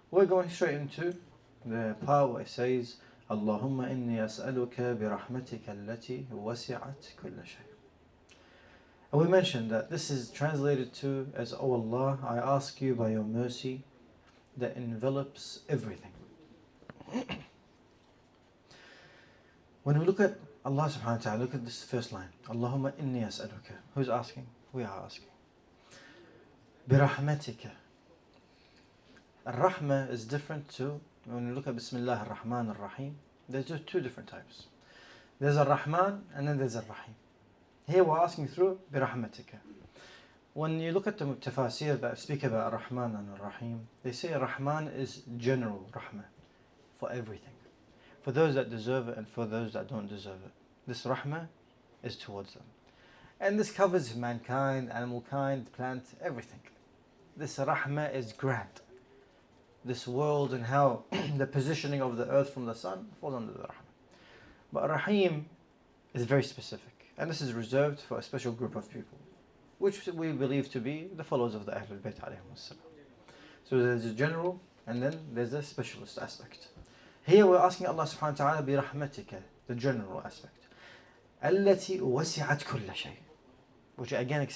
We're going straight into the part where it says, Allahumma inni as'aluka bi rahmatika allati wasi'at kulla shay. And we mentioned that this is translated to as, O Allah, I ask you by your mercy that envelops everything. When we look at Allah subhanahu wa ta'ala, look at this first line. Allahumma inni as'aluka. Who's asking? We are asking. Birahmatika. Ar-Rahmah is different to, when you look at Bismillah ar-Rahman ar-Rahim, there's just two different types. There's ar-Rahman and then there's ar-Rahim. Here we're asking through Birahmatika. When you look at the tafasir that speak about ar-Rahman and ar-Rahim, they say ar-Rahman is general rahmah for everything. For those that deserve it and for those that don't deserve it. This rahmah is towards them. And this covers mankind, animal kind, plant, everything. This rahmah is grand. This world and how the positioning of the earth from the sun falls under the rahmah. But rahim is very specific. And this is reserved for a special group of people, which we believe to be the followers of the Ahlul Bayt alayhim as-salam. So there's a general and then there's a specialist aspect. Here we're asking Allah subhanahu wa ta'ala bi rahmatika, the general aspect. Allati wasi'at kulla shay. Which again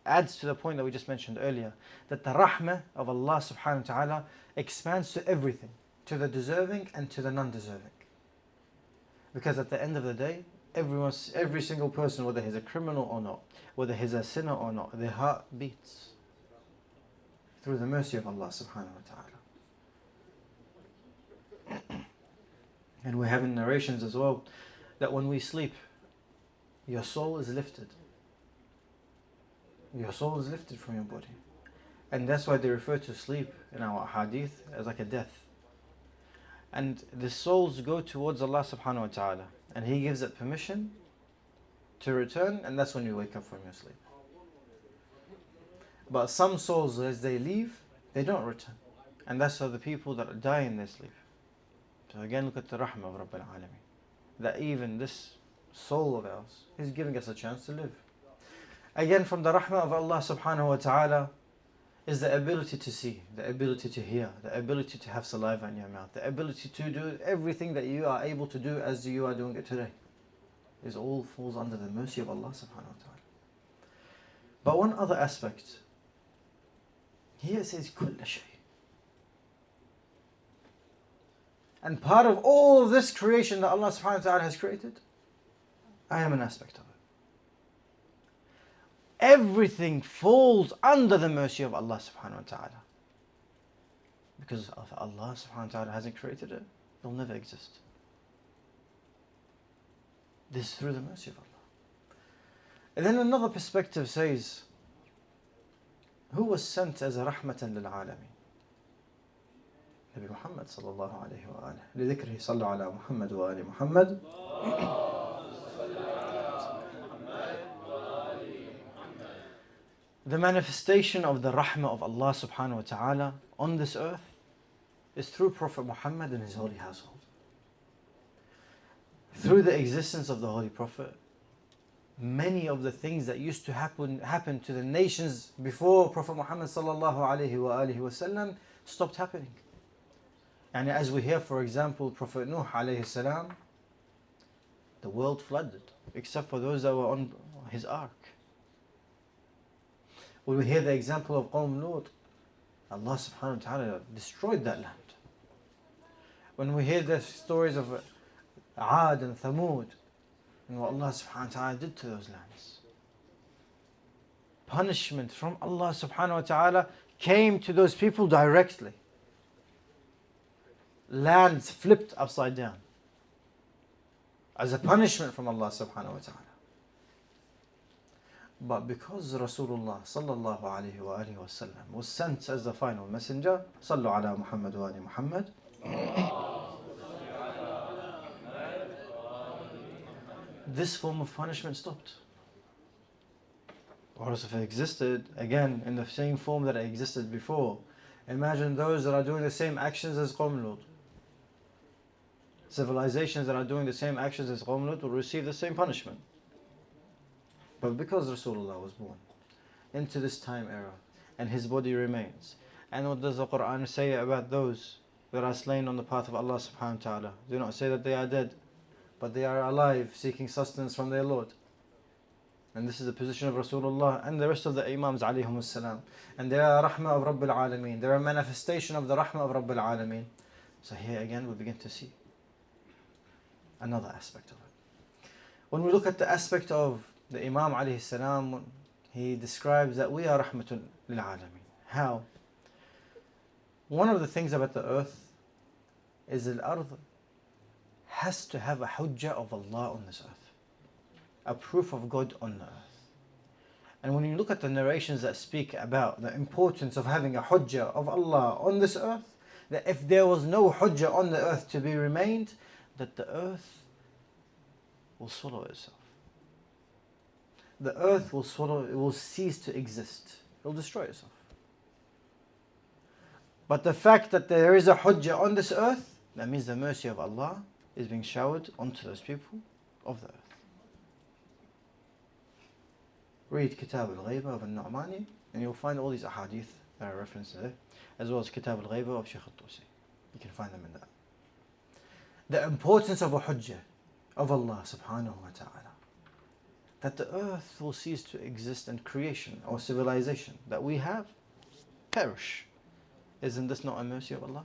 adds to the point that we just mentioned earlier, that the rahmah of Allah subhanahu wa ta'ala expands to everything, to the deserving and to the non-deserving. Because at the end of the day, every single person, whether he's a criminal or not, whether he's a sinner or not, their heart beats through the mercy of Allah subhanahu wa ta'ala. And we have in narrations as well that when we sleep, your soul is lifted. Your soul is lifted from your body. And that's why they refer to sleep in our hadith as like a death. And the souls go towards Allah subhanahu wa ta'ala. And He gives it permission to return, and that's when you wake up from your sleep. But some souls, as they leave, they don't return. And that's how the people that die in their sleep. So again, look at the rahmah of Rabbil Alameen. That even this soul of ours is giving us a chance to live. Again, from the rahmah of Allah subhanahu wa ta'ala is the ability to see, the ability to hear, the ability to have saliva in your mouth, the ability to do everything that you are able to do as you are doing it today. This all falls under the mercy of Allah subhanahu wa ta'ala. But one other aspect, here it says kulla shay. And part of all of this creation that Allah subhanahu wa ta'ala has created, I am an aspect of it. Everything falls under the mercy of Allah subhanahu wa ta'ala. Because if Allah subhanahu wa ta'ala hasn't created it, it'll never exist. This is through the mercy of Allah. And then another perspective says, who was sent as a rahmatan lil alameen? Nabi Muhammad sallallahu alayhi wa alihi. لذكره صلوا على محمد وآل محمد. The manifestation of the rahmah of Allah subhanahu wa ta'ala on this earth is through Prophet Muhammad and his holy household. Through the existence of the Holy Prophet, many of the things that used to happen to the nations before Prophet Muhammad sallallahu alayhi wa alihi wasallam stopped happening. And as we hear, for example, Prophet Nuh alayhi salam, the world flooded, except for those that were on his ark. When we hear the example of Qawm Lut, Allah subhanahu wa ta'ala destroyed that land. When we hear the stories of Aad and Thamud, and what Allah subhanahu wa ta'ala did to those lands. Punishment from Allah subhanahu wa ta'ala came to those people directly. Lands flipped upside down as a punishment from Allah subhanahu wa ta'ala. But because Rasulullah sallallahu alayhi wa alihi wa sallam was sent as the final messenger, sallu ala Muhammad wa ali Muhammad, this form of punishment stopped. Or else if it existed, again, in the same form that it existed before, imagine those that are doing the same actions as Qawm Lut. Civilizations that are doing the same actions as Qawm Lut will receive the same punishment. But because Rasulullah was born into this time era, and his body remains, And what does the Quran say about those that are slain on the path of Allah subhanahu wa ta'ala? Do not say that they are dead, but they are alive, seeking sustenance from their Lord. And this is the position of Rasulullah and the rest of the Imams alayhimus salam. And they are Rahmah of Rabbil Alameen. They are a manifestation of the Rahmah of Rabbil Alameen. So here again we begin to see another aspect of it. When we look at the aspect of the Imam alayhi salam, he describes that we are Rahmatun lil Alameen. How? One of the things about the earth is the earth has to have a hujjah of Allah on this earth, a proof of God on the earth. And when you look at the narrations that speak about the importance of having a hujjah of Allah on this earth, that if there was no hujjah on the earth to be remained, that the earth will swallow itself. The earth will swallow, it will cease to exist. It will destroy itself. But the fact that there is a hujjah on this earth, that means the mercy of Allah is being showered onto those people of the earth. Read Kitab al-Ghayba of al-Nu'mani and you'll find all these ahadith that are referenced there, as well as Kitab al-Ghayba of Shaykh al-Tusi. You can find them in that. The importance of a hujjah of Allah subhanahu wa ta'ala, that the earth will cease to exist and creation or civilization that we have perish. Isn't this not a mercy of Allah?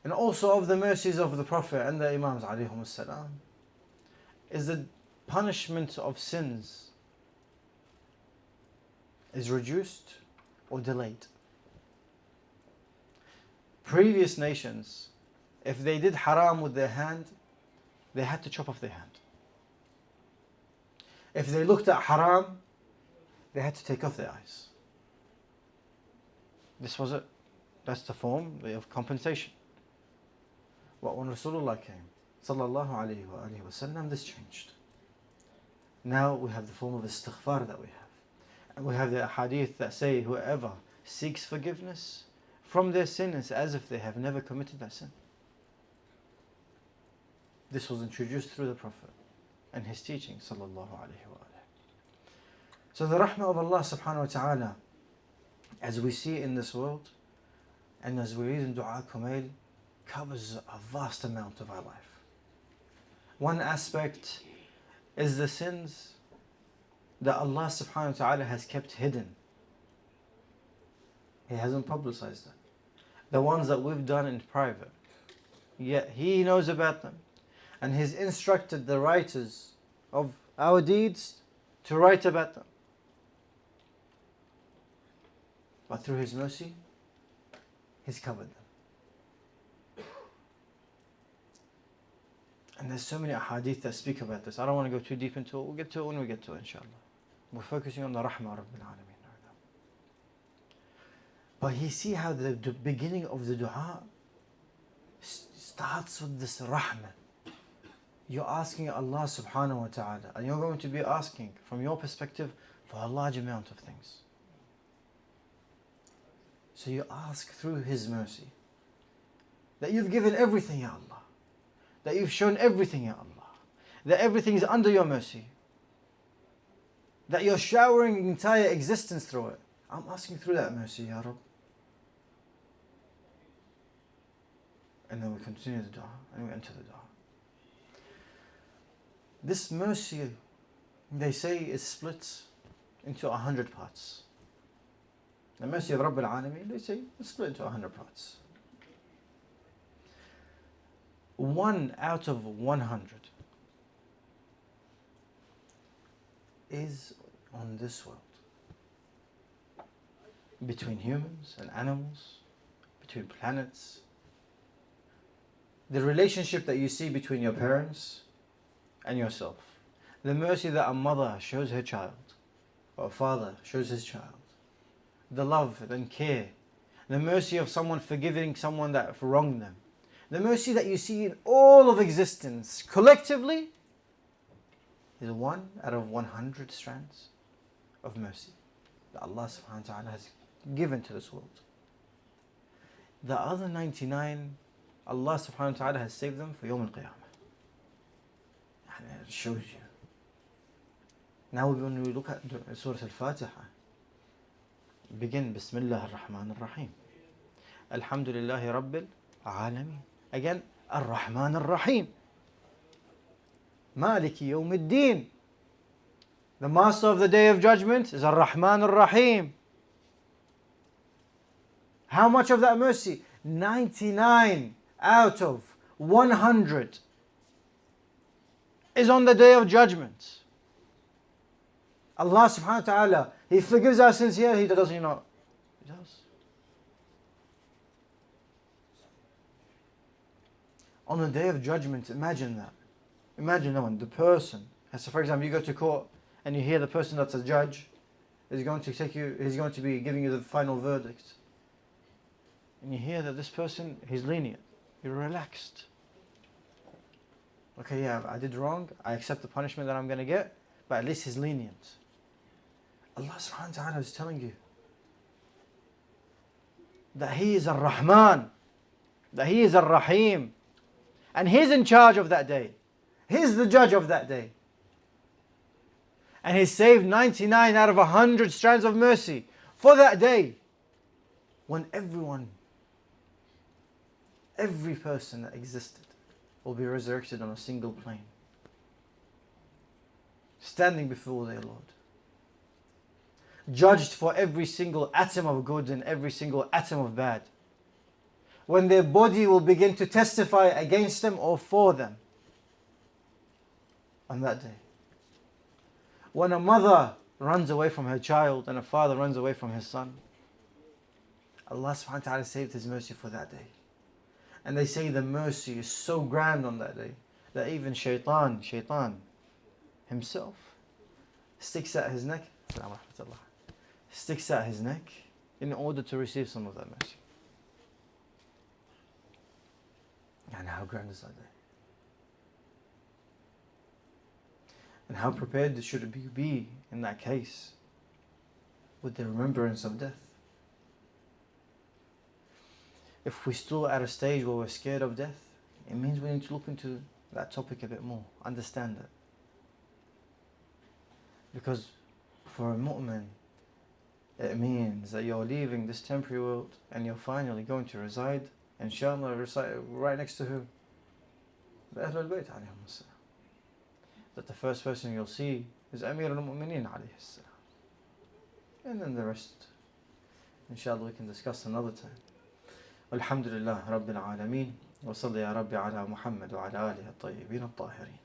And also of the mercies of the Prophet and the Imams alayhimus salam is the punishment of sins is reduced or delayed. Previous nations, if they did haram with their hand, they had to chop off their hand. If they looked at haram, they had to take off their eyes. This was it. That's the form of compensation. But when Rasulullah came, sallallahu alayhi wa sallam, this changed. Now we have the form of istighfar that we have. And we have the hadith that say whoever seeks forgiveness from their sin is as if they have never committed that sin. This was introduced through the Prophet and his teaching, sallallahu alayhi wa sallam. So the rahmah of Allah subhanahu wa ta'ala, as we see in this world, and as we read in Dua Kumayl, covers a vast amount of our life. One aspect is the sins that Allah subhanahu wa ta'ala has kept hidden. He hasn't publicized them. The ones that we've done in private. Yet He knows about them. And He's instructed the writers of our deeds to write about them. But through His mercy, He's covered them. And there's so many ahadith that speak about this. I don't want to go too deep into it. We'll get to it when we get to it, inshallah. We're focusing on the rahmah of Rabbil Alameen right now. But you see how the beginning of the dua starts with this rahmah. You're asking Allah subhanahu wa ta'ala, and you're going to be asking from your perspective for a large amount of things. So you ask through His mercy that you've given everything, Ya Allah. That you've shown everything, Ya Allah. That everything is under your mercy. That you're showering entire existence through it. I'm asking through that mercy, Ya Rabb. And then we continue the dua and we enter the dua. This mercy, they say, is split into 100 parts. The mercy of Rabbil Alameen, they say, is split into 100 parts. 1 out of 100 is on this world. Between humans and animals, between planets. The relationship that you see between your parents and yourself. The mercy that a mother shows her child, or a father shows his child. The love and care. The mercy of someone forgiving someone that wronged them. The mercy that you see in all of existence collectively is 1 out of 100 strands of mercy that Allah subhanahu wa ta'ala has given to this world. The other 99, Allah subhanahu wa ta'ala has saved them for Yawm al-Qiyamah. And it shows you. Now when we look at Surah Al-Fatiha, begin Bismillah ar-Rahman ar-Rahim. Alhamdulillahi Rabbil Alameen. Again, Ar-Rahman ar-Rahim. Maliki Yawmiddin. The master of the day of judgment is Ar-Rahman ar-Rahim. How much of that mercy? 99 out of 100 is on the day of judgment. Allah subhanahu wa ta'ala, He forgives our sins here, He does not. He does. On the day of judgment, imagine that. Imagine that one, the person. So for example, you go to court and you hear the person that's a judge is going to take you, he's going to be giving you the final verdict. And you hear that this person, he's lenient. You're relaxed. Okay, yeah, I did wrong. I accept the punishment that I'm going to get, but at least he's lenient. Allah subhanahu wa ta'ala is telling you that He is Ar-Rahman, that He is Ar-Rahim, and He's in charge of that day. He's the judge of that day. And He saved 99 out of 100 strands of mercy for that day when every person that existed will be resurrected on a single plane, standing before their Lord, judged for every single atom of good and every single atom of bad, when their body will begin to testify against them or for them on that day. When a mother runs away from her child and a father runs away from his son, Allah subhanahu wa ta'ala saved His mercy for that day. And they say the mercy is so grand on that day that even shaitan himself sticks out his neck, in order to receive some of that mercy. And how grand is that day? And how prepared should we be in that case with the remembrance of death? If we're still at a stage where we're scared of death, it means we need to look into that topic a bit more, understand it. Because for a mu'min, it means that you're leaving this temporary world and you're finally going to reside, inshallah, right next to who? The Ahlul Bayt alayhim as-salam. That the first person you'll see is Amir al-Mu'mineen alayhi as-salam. And then the rest, inshallah, we can discuss another time. Alhamdulillah Rabbil Alameen. Wa salli ya Rabbi ala Muhammad wa ala alihi at-tayyibin at-tahirin.